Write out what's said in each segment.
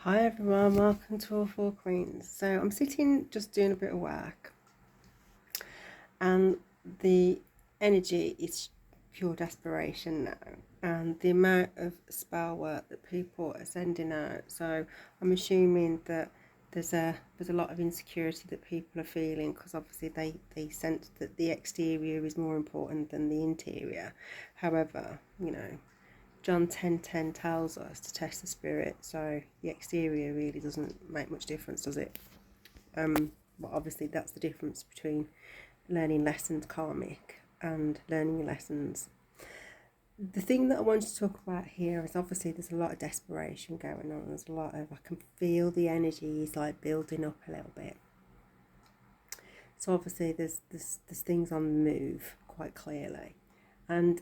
Hi everyone, welcome to All Four Queens. So I'm sitting just doing a bit of work, and the energy is pure desperation now, and the amount of spell work that people are sending out. So I'm assuming that there's a lot of insecurity that people are feeling because obviously they sense that the exterior is more important than the interior. However, John 10:10 tells us to test the spirit, so the exterior really doesn't make much difference, does it? But obviously that's the difference between learning lessons karmic and learning lessons. The thing that I want to talk about here is obviously there's a lot of desperation going on. There's a lot of, I can feel the energy is like building up a little bit. So obviously there's things on the move quite clearly, and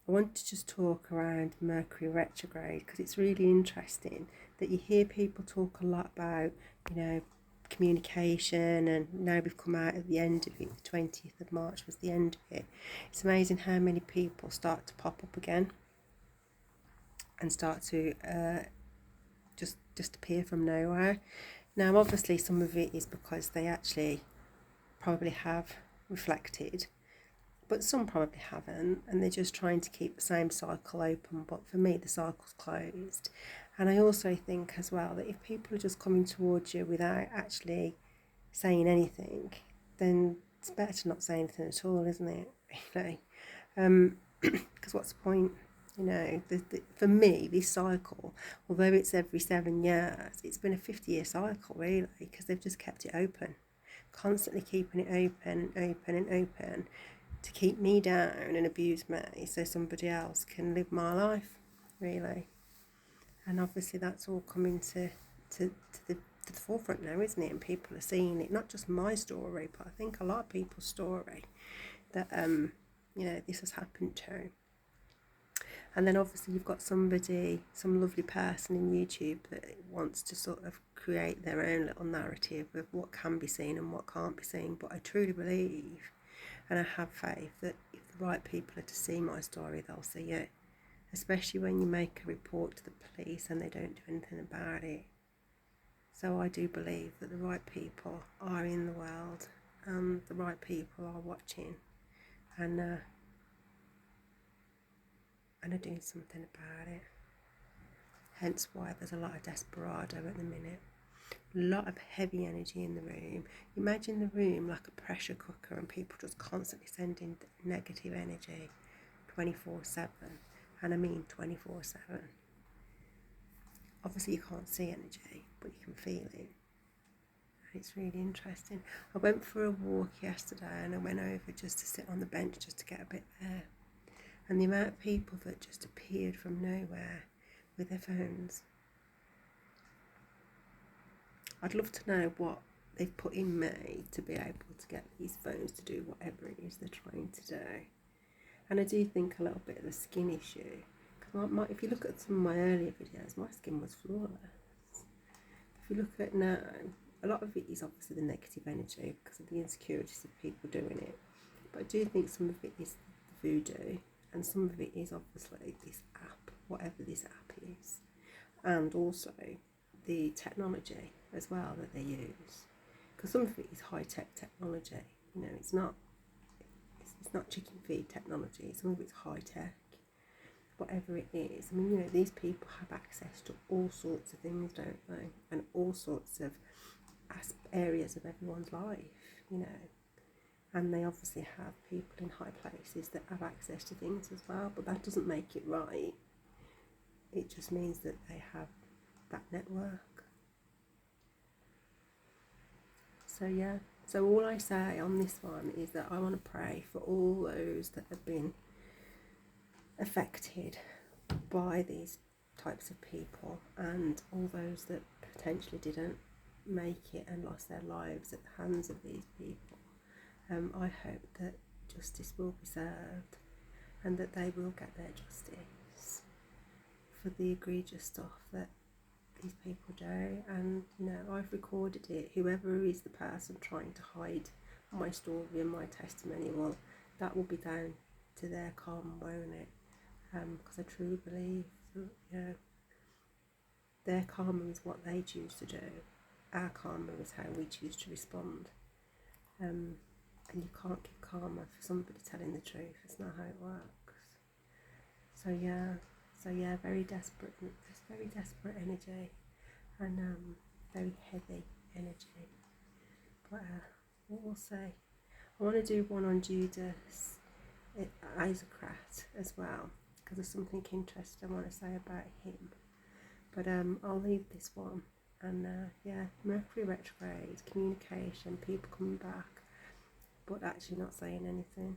I want to just talk around Mercury retrograde because it's really interesting that you hear people talk a lot about, communication, and now we've come out at the end of it. The 20th of March was the end of it. It's amazing how many people start to pop up again and start to just appear from nowhere. Now, obviously, some of it is because they actually probably have reflected, but some probably haven't, and they're just trying to keep the same cycle open. But for me, the cycle's closed. And I also think as well that if people are just coming towards you without actually saying anything, then it's better to not say anything at all, isn't it? Really, because what's the point? For me, this cycle, although it's every 7 years, it's been a 50-year cycle, really, because they've just kept it open, constantly keeping it open and open and open to keep me down and abuse me so somebody else can live my life, really. And obviously that's all coming to the forefront now, isn't it? And people are seeing it, not just my story, but I think a lot of people's story that this has happened to. And then obviously you've got somebody, some lovely person in YouTube that wants to sort of create their own little narrative of what can be seen and what can't be seen. But I truly believe, and I have faith, that if the right people are to see my story, they'll see it. Especially when you make a report to the police and they don't do anything about it. So I do believe that the right people are in the world, and the right people are watching, and are doing something about it. Hence why there's a lot of desperado at the minute. A lot of heavy energy in the room. Imagine the room like a pressure cooker and people just constantly sending negative energy 24/7. And I mean 24/7. Obviously you can't see energy, but you can feel it. It's really interesting. I went for a walk yesterday and I went over just to sit on the bench just to get a bit of air. And the amount of people that just appeared from nowhere with their phones. I'd love to know what they've put in me to be able to get these phones to do whatever it is they're trying to do. And I do think a little bit of the skin issue. Because if you look at some of my earlier videos, my skin was flawless. If you look at now, a lot of it is obviously the negative energy because of the insecurities of people doing it. But I do think some of it is the voodoo, and some of it is obviously this app, whatever this app is, and also the technology as well that they use. Because some of it is high-tech technology. It's not chicken feed technology. Some of it's high-tech. Whatever it is, I mean, these people have access to all sorts of things, don't they? And all sorts of areas of everyone's life, and they obviously have people in high places that have access to things as well, but that doesn't make it right. It just means that they have that network. So yeah, so all I say on this one is that I want to pray for all those that have been affected by these types of people, and all those that potentially didn't make it and lost their lives at the hands of these people. I hope that justice will be served and that they will get their justice for the egregious stuff that these people do. And I've recorded it. Whoever is the person trying to hide my story and my testimony, well, that will be down to their karma, won't it? Because I truly believe that Their karma is what they choose to do. Our karma is how we choose to respond. And you can't give karma for somebody telling the truth. It's not how it works. So yeah, very desperate. It's very desperate energy, and very heavy energy. But we'll see. I want to do one on Judas Isocrat as well, because there's something interesting I want to say about him. But I'll leave this one. And yeah, Mercury retrograde, communication, people coming back, but actually not saying anything.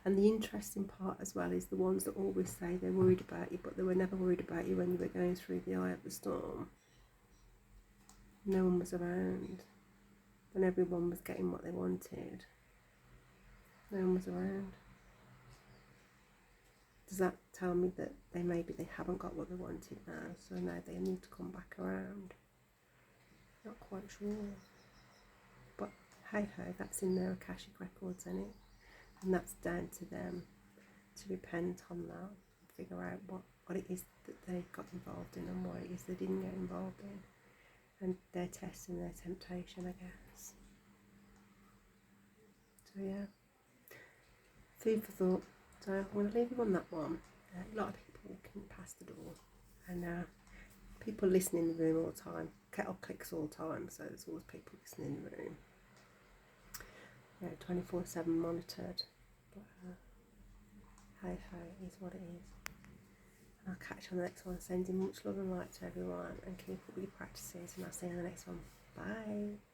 And the interesting part as well is the ones that always say they're worried about you, but they were never worried about you when you were going through the eye of the storm. No one was around when everyone was getting what they wanted. No one was around. Does that tell me that maybe they haven't got what they wanted now, so now they need to come back around? Not quite sure. But hey ho, that's in their Akashic records, isn't it? And that's down to them to repent on that and figure out what it is that they got involved in and what it is they didn't get involved in. And their test and their temptation, I guess. So yeah, food for thought. So I'm going to leave you on that one. A lot of people walking past the door, and people listening in the room all the time. Kettle clicks all the time, so there's always people listening in the room. Yeah, 24/7 monitored. But hey ho, it is what it is. And I'll catch you on the next one. Sending much love and light to everyone, and keep up with your practices, and I'll see you on the next one. Bye.